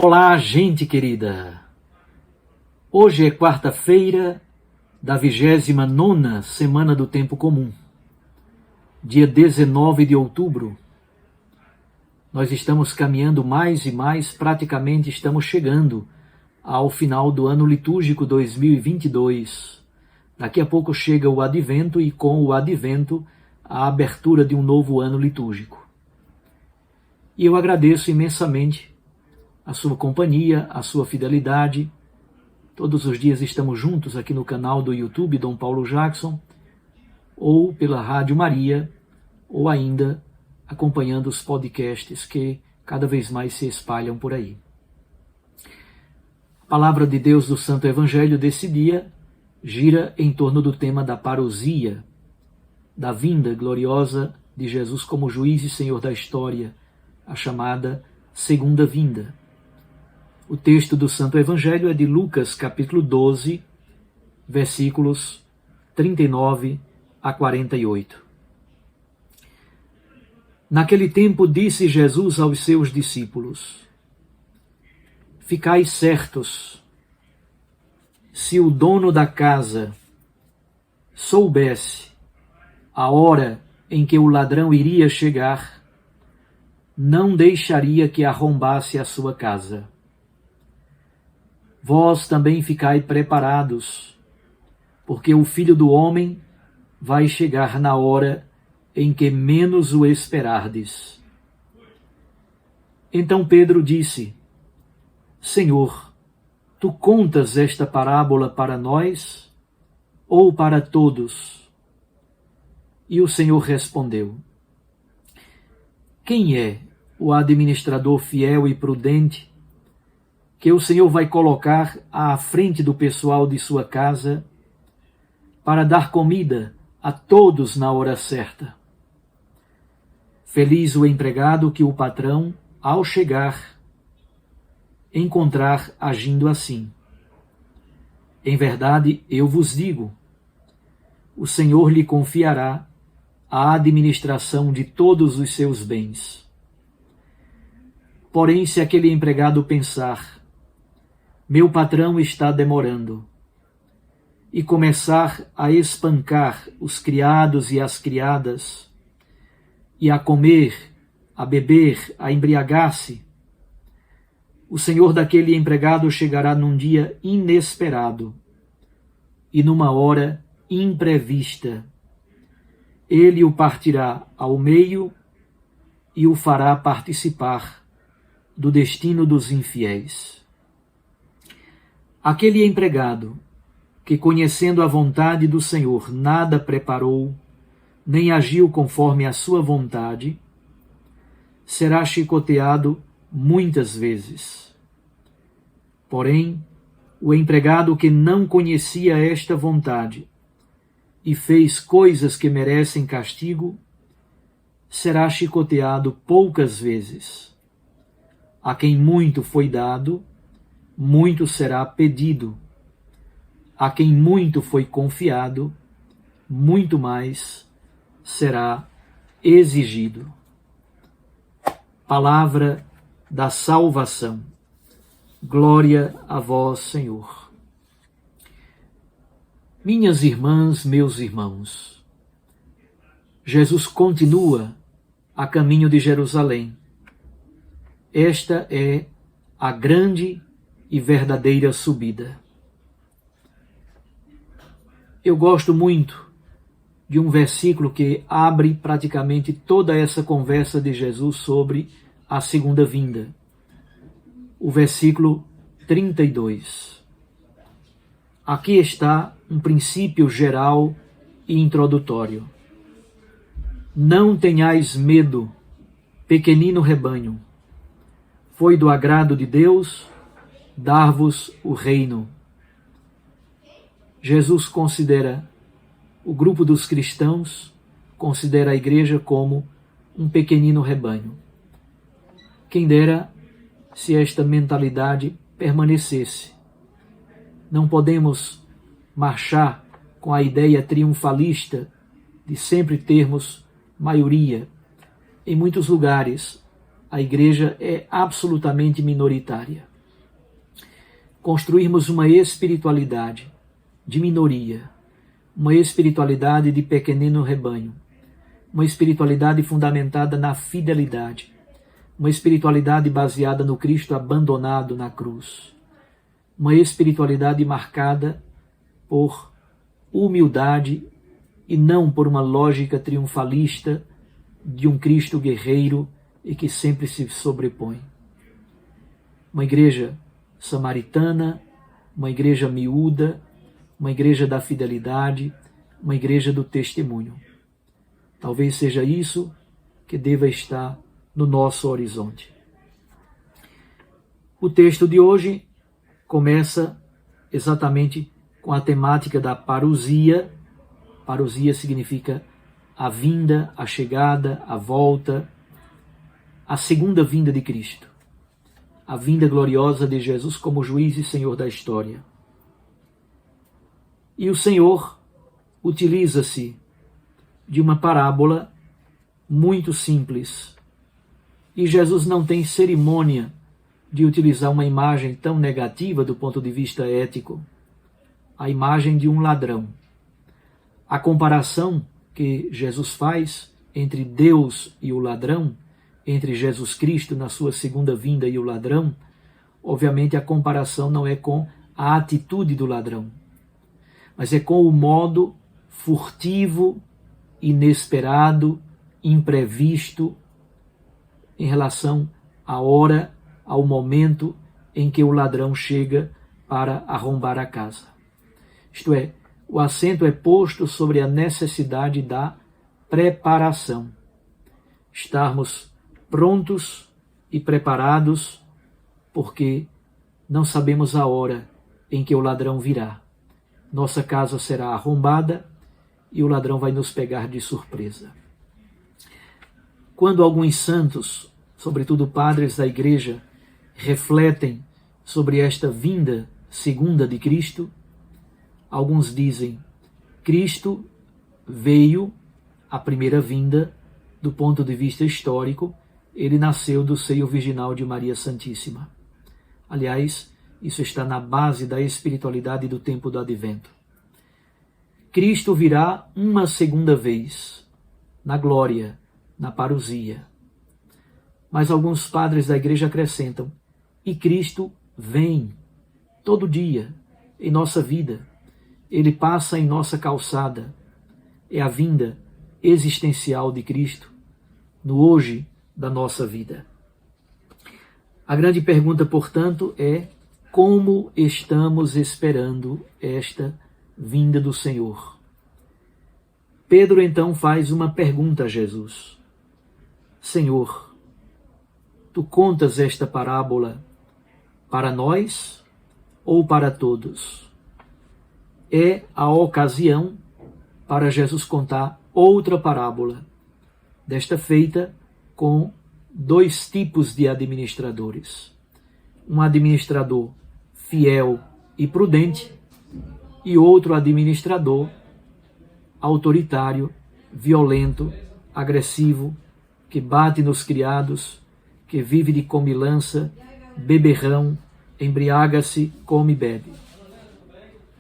Olá, gente querida! Hoje é quarta-feira da 29ª semana do Tempo Comum, dia 19 de outubro. Nós estamos caminhando mais e mais, praticamente estamos chegando ao final do ano litúrgico 2022. Daqui a pouco chega o Advento e com o Advento a abertura de um novo ano litúrgico. E eu agradeço imensamente a sua companhia, a sua fidelidade. Todos os dias estamos juntos aqui no canal do YouTube Dom Paulo Jackson, ou pela Rádio Maria, ou ainda acompanhando os podcasts que cada vez mais se espalham por aí. A palavra de Deus do Santo Evangelho desse dia gira em torno do tema da parousia, da vinda gloriosa de Jesus como juiz e Senhor da história, a chamada segunda vinda. O texto do Santo Evangelho é de Lucas, capítulo 12, versículos 39 a 48. Naquele tempo disse Jesus aos seus discípulos: Ficai certos, se o dono da casa soubesse a hora em que o ladrão iria chegar, não deixaria que arrombasse a sua casa. Vós também ficai preparados, porque o Filho do Homem vai chegar na hora em que menos o esperardes. Então Pedro disse: Senhor, tu contas esta parábola para nós ou para todos? E o Senhor respondeu: Quem é o administrador fiel e prudente que o Senhor vai colocar à frente do pessoal de sua casa para dar comida a todos na hora certa? Feliz o empregado que o patrão, ao chegar, encontrar agindo assim. Em verdade, eu vos digo, o Senhor lhe confiará a administração de todos os seus bens. Porém, se aquele empregado pensar: meu patrão está demorando, e começar a espancar os criados e as criadas, e a comer, a beber, a embriagar-se, o senhor daquele empregado chegará num dia inesperado e numa hora imprevista. Ele o partirá ao meio e o fará participar do destino dos infiéis. Aquele empregado que, conhecendo a vontade do Senhor, nada preparou, nem agiu conforme a sua vontade, será chicoteado muitas vezes. Porém, o empregado que não conhecia esta vontade e fez coisas que merecem castigo, será chicoteado poucas vezes. A quem muito foi dado, muito será pedido. A quem muito foi confiado, muito mais será exigido. Palavra da salvação. Glória a vós, Senhor. Minhas irmãs, meus irmãos, Jesus continua a caminho de Jerusalém. Esta é a grande e verdadeira subida. Eu gosto muito de um versículo que abre praticamente toda essa conversa de Jesus sobre a segunda vinda. O versículo 32. Aqui está um princípio geral e introdutório. Não tenhais medo, pequenino rebanho. Foi do agrado de Deus dar-vos o reino. Jesus considera o grupo dos cristãos, considera a igreja como um pequenino rebanho. Quem dera se esta mentalidade permanecesse. Não podemos marchar com a ideia triunfalista de sempre termos maioria. Em muitos lugares, a igreja é absolutamente minoritária. Construirmos uma espiritualidade de minoria, uma espiritualidade de pequenino rebanho, uma espiritualidade fundamentada na fidelidade, uma espiritualidade baseada no Cristo abandonado na cruz, uma espiritualidade marcada por humildade e não por uma lógica triunfalista de um Cristo guerreiro e que sempre se sobrepõe. Uma igreja samaritana, uma igreja miúda, uma igreja da fidelidade, uma igreja do testemunho. Talvez seja isso que deva estar no nosso horizonte. O texto de hoje começa exatamente com a temática da parousia. Parousia significa a vinda, a chegada, a volta, a segunda vinda de Cristo, a vinda gloriosa de Jesus como juiz e Senhor da história. E o Senhor utiliza-se de uma parábola muito simples. E Jesus não tem cerimônia de utilizar uma imagem tão negativa do ponto de vista ético, a imagem de um ladrão. A comparação que Jesus faz entre Deus e o ladrão, entre Jesus Cristo na sua segunda vinda e o ladrão, obviamente a comparação não é com a atitude do ladrão, mas é com o modo furtivo, inesperado, imprevisto em relação à hora, ao momento em que o ladrão chega para arrombar a casa. Isto é, o acento é posto sobre a necessidade da preparação. Estarmos prontos e preparados, porque não sabemos a hora em que o ladrão virá. Nossa casa será arrombada e o ladrão vai nos pegar de surpresa. Quando alguns santos, sobretudo padres da igreja, refletem sobre esta vinda segunda de Cristo, alguns dizem: Cristo veio à primeira vinda, do ponto de vista histórico, ele nasceu do seio virginal de Maria Santíssima. Aliás, isso está na base da espiritualidade do tempo do Advento. Cristo virá uma segunda vez, na glória, na parousia. Mas alguns padres da igreja acrescentam: e Cristo vem todo dia em nossa vida. Ele passa em nossa calçada. É a vinda existencial de Cristo no hoje da nossa vida. A grande pergunta, portanto, é: como estamos esperando esta vinda do Senhor? Pedro então faz uma pergunta a Jesus: Senhor, tu contas esta parábola para nós ou para todos? É a ocasião para Jesus contar outra parábola, desta feita com dois tipos de administradores. Um administrador fiel e prudente e outro administrador autoritário, violento, agressivo, que bate nos criados, que vive de comilança, beberrão, embriaga-se, come e bebe.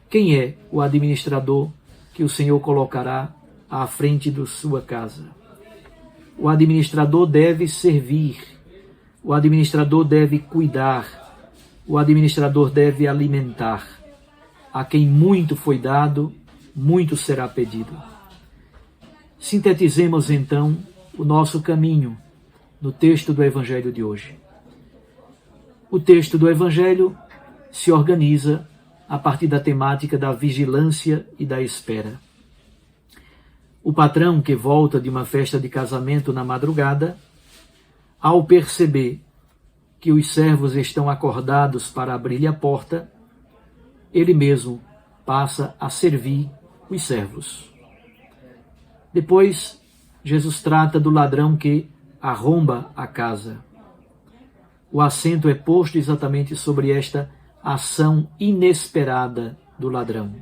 Quem é o administrador que o Senhor colocará à frente de sua casa? O administrador deve servir, o administrador deve cuidar, o administrador deve alimentar. A quem muito foi dado, muito será pedido. Sintetizemos então o nosso caminho no texto do Evangelho de hoje. O texto do Evangelho se organiza a partir da temática da vigilância e da espera. O patrão que volta de uma festa de casamento na madrugada, ao perceber que os servos estão acordados para abrir-lhe a porta, ele mesmo passa a servir os servos. Depois, Jesus trata do ladrão que arromba a casa. O acento é posto exatamente sobre esta ação inesperada do ladrão.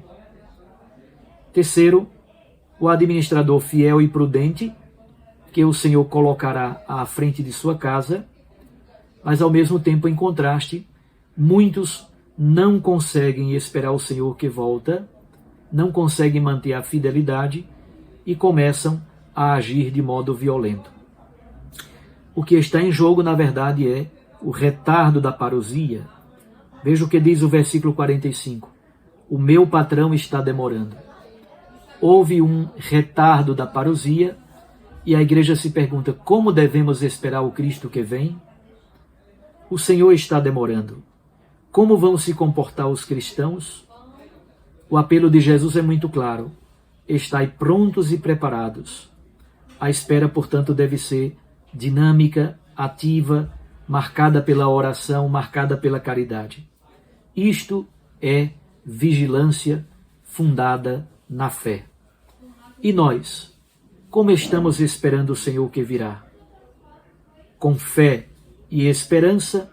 Terceiro, o administrador fiel e prudente, que o Senhor colocará à frente de sua casa, Mas ao mesmo tempo, em contraste, muitos não conseguem esperar o Senhor que volta, não conseguem manter a fidelidade e começam a agir de modo violento. O que está em jogo, na verdade, é o retardo da parousia. Veja o que diz o versículo 45. O meu patrão está demorando. Houve um retardo da parousia e a igreja se pergunta: como devemos esperar o Cristo que vem? O Senhor está demorando. Como vão se comportar os cristãos? O apelo de Jesus é muito claro. Estai prontos e preparados. A espera, portanto, deve ser dinâmica, ativa, marcada pela oração, marcada pela caridade. Isto é vigilância fundada na fé. E nós, como estamos esperando o Senhor que virá? Com fé e esperança,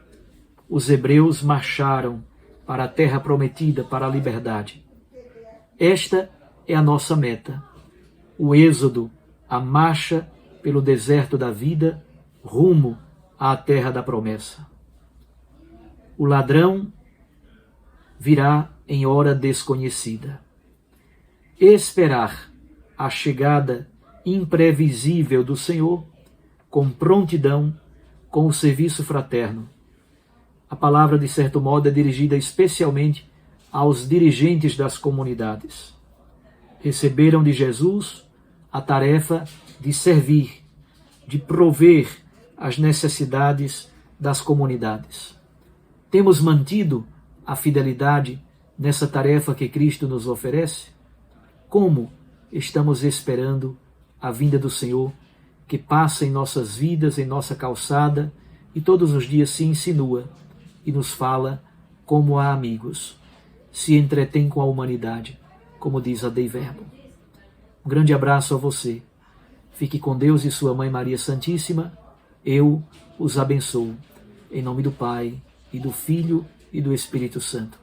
os hebreus marcharam para a terra prometida, para a liberdade. Esta é a nossa meta. O êxodo, a marcha pelo deserto da vida, rumo à terra da promessa. O ladrão virá em hora desconhecida. Esperar a chegada imprevisível do Senhor com prontidão, com o serviço fraterno. A palavra, de certo modo, é dirigida especialmente aos dirigentes das comunidades. Receberam de Jesus a tarefa de servir, de prover as necessidades das comunidades. Temos mantido a fidelidade nessa tarefa que Cristo nos oferece? Como estamos esperando a vinda do Senhor, que passa em nossas vidas, em nossa calçada, e todos os dias se insinua e nos fala como a amigos, se entretém com a humanidade, como diz a Dei Verbo. Um grande abraço a você. Fique com Deus e sua Mãe Maria Santíssima. Eu os abençoo. Em nome do Pai, e do Filho, e do Espírito Santo.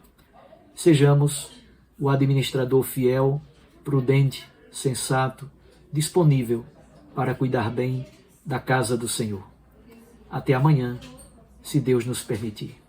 Sejamos o administrador fiel, prudente, sensato, disponível para cuidar bem da casa do Senhor. Até amanhã, se Deus nos permitir.